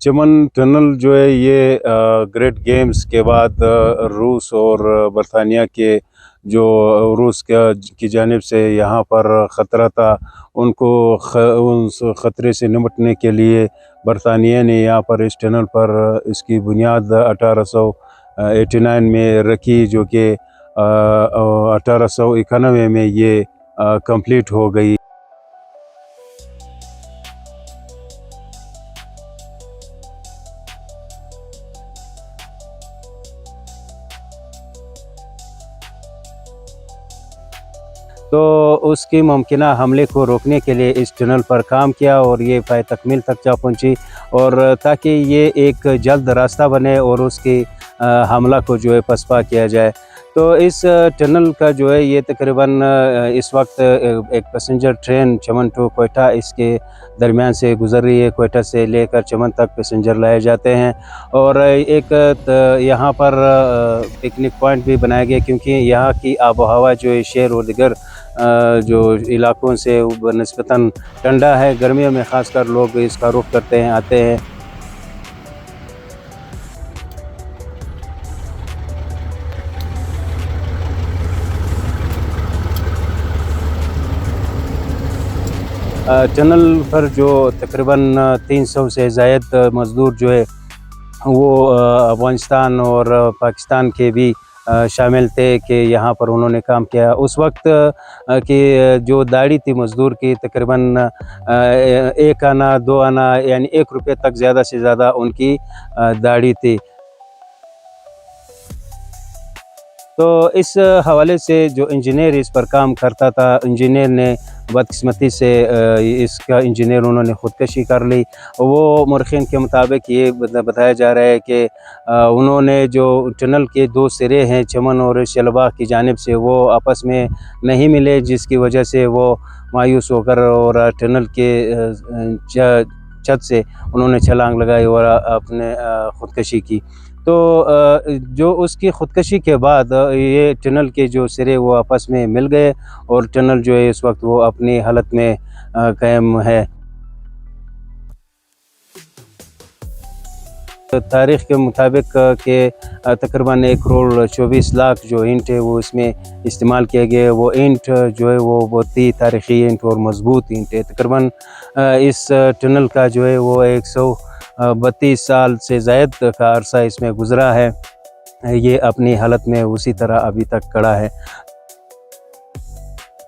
چمن ٹنل جو ہے یہ گریٹ گیمز کے بعد روس اور برطانیہ کے جو روس کی جانب سے یہاں پر خطرہ تھا، ان کو اس خطرے سے نمٹنے کے لیے برطانیہ نے یہاں پر اس ٹنل پر اس کی بنیاد 1889 میں رکھی، جو کہ 1891 میں یہ کمپلیٹ ہو گئی۔ تو اس کی ممکنہ حملے کو روکنے کے لیے اس ٹنل پر کام کیا اور یہ پائے تکمیل تک جا پہنچی، اور تاکہ یہ ایک جلد راستہ بنے اور اس کی حملہ کو جو ہے پسپا کیا جائے۔ تو اس ٹنل کا جو ہے یہ تقریباً اس وقت ایک پیسنجر ٹرین چمن ٹو کوئٹہ اس کے درمیان سے گزر رہی ہے۔ کوئٹہ سے لے کر چمن تک پیسنجر لائے جاتے ہیں، اور ایک یہاں پر پکنک پوائنٹ بھی بنایا گیا، کیونکہ یہاں کی آب و ہوا جو ہے شہر اور دیگر جو علاقوں سے نسبتاً ٹھنڈا ہے۔ گرمیوں میں خاص کر لوگ اس کا رخ کرتے ہیں، آتے ہیں۔ ٹنل پر جو تقریباً 300 سے زائد مزدور جو ہے وہ افغانستان اور پاکستان کے بھی شامل تھے کہ یہاں پر انہوں نے کام کیا۔ اس وقت کی جو داڑھی تھی مزدور کی تقریباً 1 آنا 2 آنا، یعنی 1 روپے تک زیادہ سے زیادہ ان کی داڑھی تھی۔ تو اس حوالے سے جو انجینئر اس پر کام کرتا تھا، انجینئر نے بدقسمتی سے اس کا انہوں نے خودکشی کر لی۔ وہ مورخین کے مطابق یہ بتایا جا رہا ہے کہ انہوں نے جو ٹنل کے 2 سرے ہیں چمن اور شیلا باغ کی جانب سے، وہ آپس میں نہیں ملے، جس کی وجہ سے وہ مایوس ہو کر اور ٹنل کے چھت سے انہوں نے چھلانگ لگائی اور اپنے خودکشی کی۔ تو جو اس کی خودکشی کے بعد یہ ٹنل کے جو سرے وہ آپس میں مل گئے، اور ٹنل جو ہے اس وقت وہ اپنی حالت میں قائم ہے۔ تاریخ کے مطابق کہ تقریباً 1,24,00,000 جو اینٹ ہے وہ اس میں استعمال کیے گئے۔ وہ اینٹ جو ہے وہ بہت ہی تاریخی اینٹ اور مضبوط اینٹ ہے۔ تقریباً اس ٹنل کا جو ہے وہ 132 سال سے زائد کا عرصہ اس میں گزرا ہے۔ یہ اپنی حالت میں اسی طرح ابھی تک کھڑا ہے۔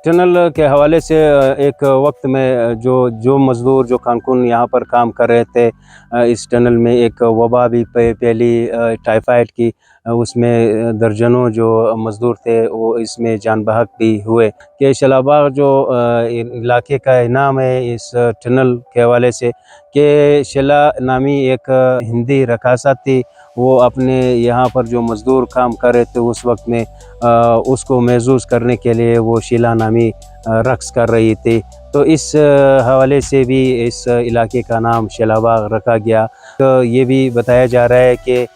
ٹنل کے حوالے سے ایک وقت میں جو مزدور جو کانکون یہاں پر کام کر رہے تھے، اس ٹنل میں ایک وبا بھی پھیلی ٹائیفائڈ کی، اس میں درجنوں جو مزدور تھے وہ اس میں جان بحق بھی ہوئے۔ کہ شیلا باغ جو علاقے کا نام ہے اس ٹنل کے حوالے سے، کہ شیلا نامی ایک ہندی رقاصہ تھی، وہ اپنے یہاں پر جو مزدور کام کر رہے تھے اس وقت میں اس کو محظوظ کرنے کے لیے وہ شیلا نامی رقص کر رہی تھی۔ تو اس حوالے سے بھی اس علاقے کا نام شیلا باغ رکھا گیا۔ تو یہ بھی بتایا جا رہا ہے کہ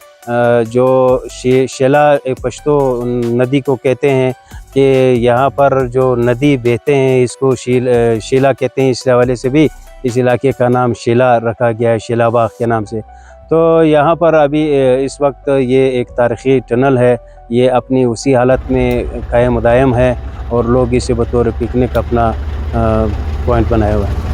جو شیلا پشتو ندی کو کہتے ہیں، کہ یہاں پر جو ندی بہتے ہیں اس کو شیلا کہتے ہیں، اس حوالے سے بھی اس علاقے کا نام شیلا رکھا گیا ہے، شیلا باغ کے نام سے۔ تو یہاں پر ابھی اس وقت یہ ایک تاریخی ٹنل ہے، یہ اپنی اسی حالت میں قائم و دائم ہے، اور لوگ اسے بطور پکنک اپنا پوائنٹ بنائے ہوئے ہیں۔